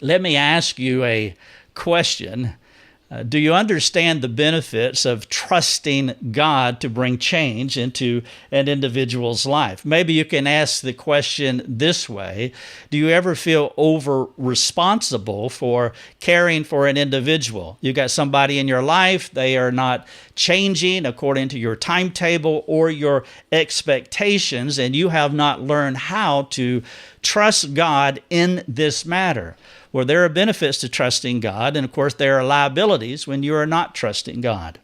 Let me ask you a question. Do you understand the benefits of trusting God to bring change into an individual's life? Maybe you can ask the question this way. Do you ever feel over-responsible for caring for an individual? You got somebody in your life, they are not changing according to your timetable or your expectations, and you have not learned how to trust God in this matter. Well, there are benefits to trusting God, and of course there are liabilities when you are not trusting God.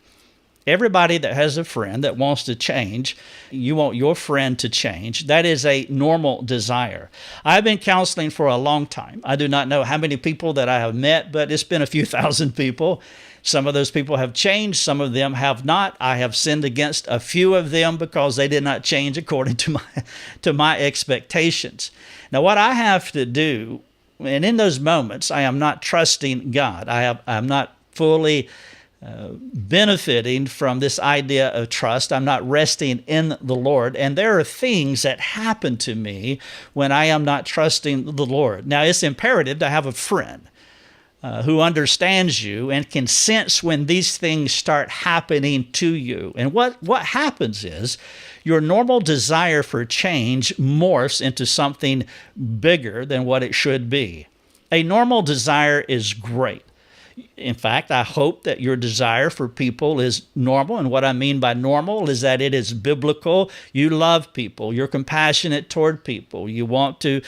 Everybody that has a friend that wants to change, you want your friend to change. That is a normal desire. I've been counseling for a long time. I do not know how many people that I have met, but it's been a few thousand people. Some of those people have changed, some of them have not. I have sinned against a few of them because they did not change according to my expectations. Now, what I have to do, and in those moments, I am not trusting God. I'm not fully benefiting from this idea of trust. I'm not resting in the Lord. And there are things that happen to me when I am not trusting the Lord. Now, it's imperative to have a friend who understands you and can sense when these things start happening to you. And what happens is your normal desire for change morphs into something bigger than what it should be. A normal desire is great. In fact, I hope that your desire for people is normal. And what I mean by normal is that it is biblical. You love people. You're compassionate toward people. You want to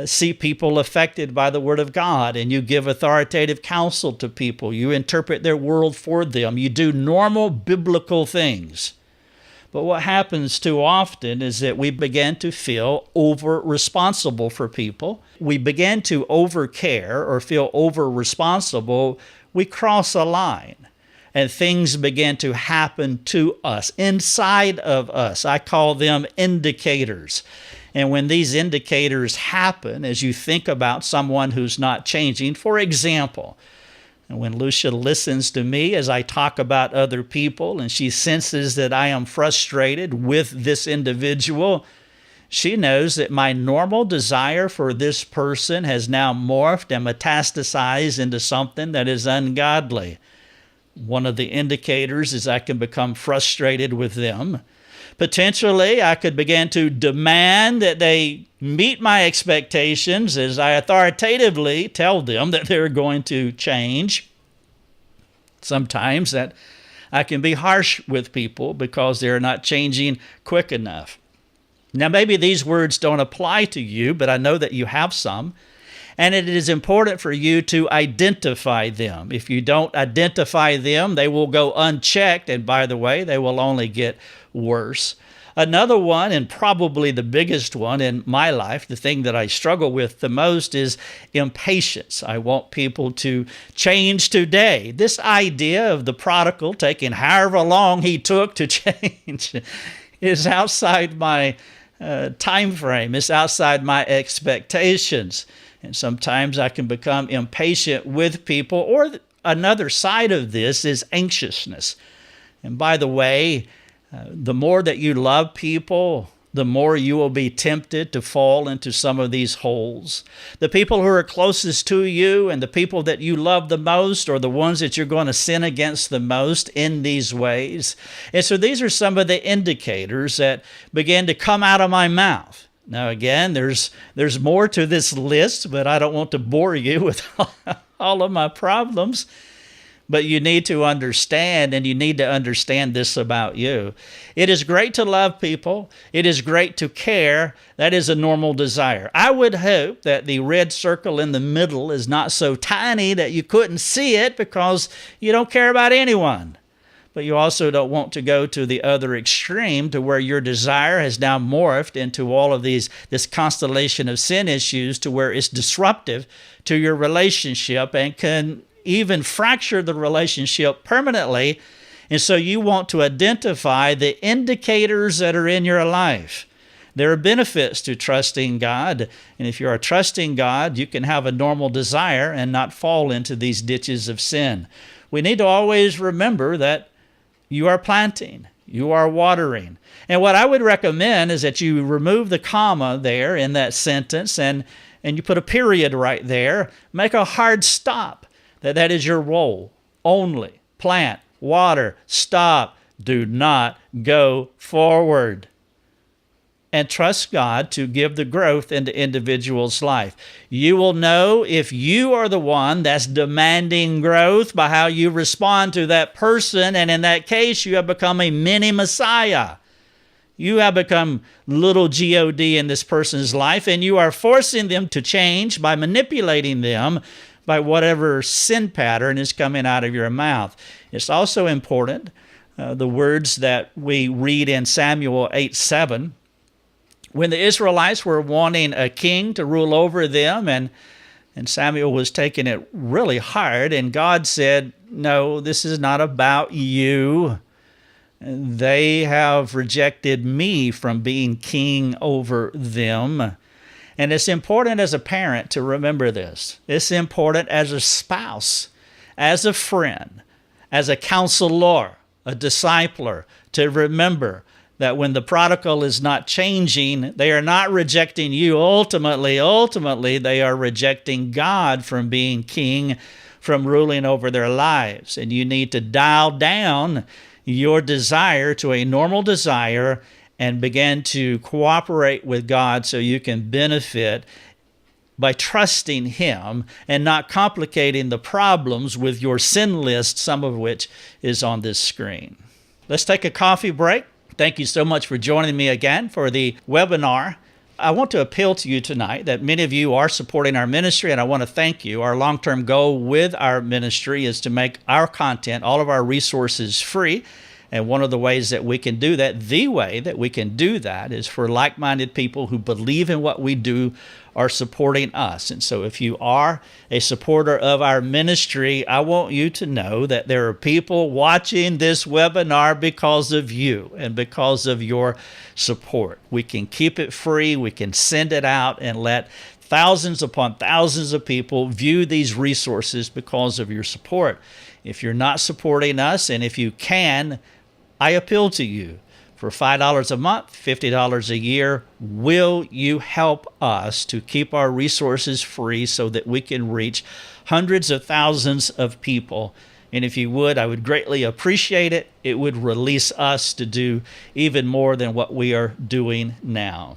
see people affected by the Word of God, and you give authoritative counsel to people. You interpret their world for them. You do normal biblical things. But what happens too often is that we begin to feel over-responsible for people. We begin to overcare or feel over-responsible. We cross a line, and things begin to happen to us, inside of us. I call them indicators. And when these indicators happen, as you think about someone who's not changing, for example, and when Lucia listens to me as I talk about other people and she senses that I am frustrated with this individual, she knows that my normal desire for this person has now morphed and metastasized into something that is ungodly. One of the indicators is I can become frustrated with them. Potentially, I could begin to demand that they meet my expectations as I authoritatively tell them that they're going to change. Sometimes that I can be harsh with people because they're not changing quick enough. Now, maybe these words don't apply to you, but I know that you have some. And it is important for you to identify them. If you don't identify them, they will go unchecked. And by the way, they will only get worse. Another one, and probably the biggest one in my life, the thing that I struggle with the most, is impatience. I want people to change today. This idea of the prodigal taking however long he took to change is outside my time frame. It's outside my expectations. And sometimes I can become impatient with people. Or another side of this is anxiousness. And by the way, the more that you love people, the more you will be tempted to fall into some of these holes. The people who are closest to you and the people that you love the most are the ones that you're going to sin against the most in these ways. And so these are some of the indicators that begin to come out of my mouth. Now, again, there's more to this list, but I don't want to bore you with all of my problems. But you need to understand, and you need to understand this about you. It is great to love people. It is great to care. That is a normal desire. I would hope that the red circle in the middle is not so tiny that you couldn't see it because you don't care about anyone. But you also don't want to go to the other extreme to where your desire has now morphed into all of this constellation of sin issues to where it's disruptive to your relationship and can even fracture the relationship permanently. And so you want to identify the indicators that are in your life. There are benefits to trusting God. And if you are trusting God, you can have a normal desire and not fall into these ditches of sin. We need to always remember that you are planting, you are watering. And what I would recommend is that you remove the comma there in that sentence and and you put a period right there, make a hard stop. That is your role. Only plant, water, stop. Do not go forward. And trust God to give the growth into individual's life. You will know if you are the one that's demanding growth by how you respond to that person, and in that case, you have become a mini Messiah. You have become little God in this person's life, and you are forcing them to change by manipulating them by whatever sin pattern is coming out of your mouth. It's also important, the words that we read in Samuel 8:7, when the Israelites were wanting a king to rule over them, and Samuel was taking it really hard, and God said, no, this is not about you. They have rejected me from being king over them. And it's important as a parent to remember this. It's important as a spouse, as a friend, as a counselor, a discipler, to remember that when the prodigal is not changing, they are not rejecting you. Ultimately, they are rejecting God from being king, from ruling over their lives. And you need to dial down your desire to a normal desire and begin to cooperate with God so you can benefit by trusting Him and not complicating the problems with your sin list, some of which is on this screen. Let's take a coffee break. Thank you so much for joining me again for the webinar. I want to appeal to you tonight that many of you are supporting our ministry, and I want to thank you. Our long-term goal with our ministry is to make our content, all of our resources, free. And one of the ways that we can do that, the way that we can do that, is for like-minded people who believe in what we do are supporting us. And so if you are a supporter of our ministry, I want you to know that there are people watching this webinar because of you and because of your support. We can keep it free. We can send it out and let thousands upon thousands of people view these resources because of your support. If you're not supporting us, and if you can, I appeal to you. For $5 a month, $50 a year, will you help us to keep our resources free so that we can reach hundreds of thousands of people? And if you would, I would greatly appreciate it. It would release us to do even more than what we are doing now.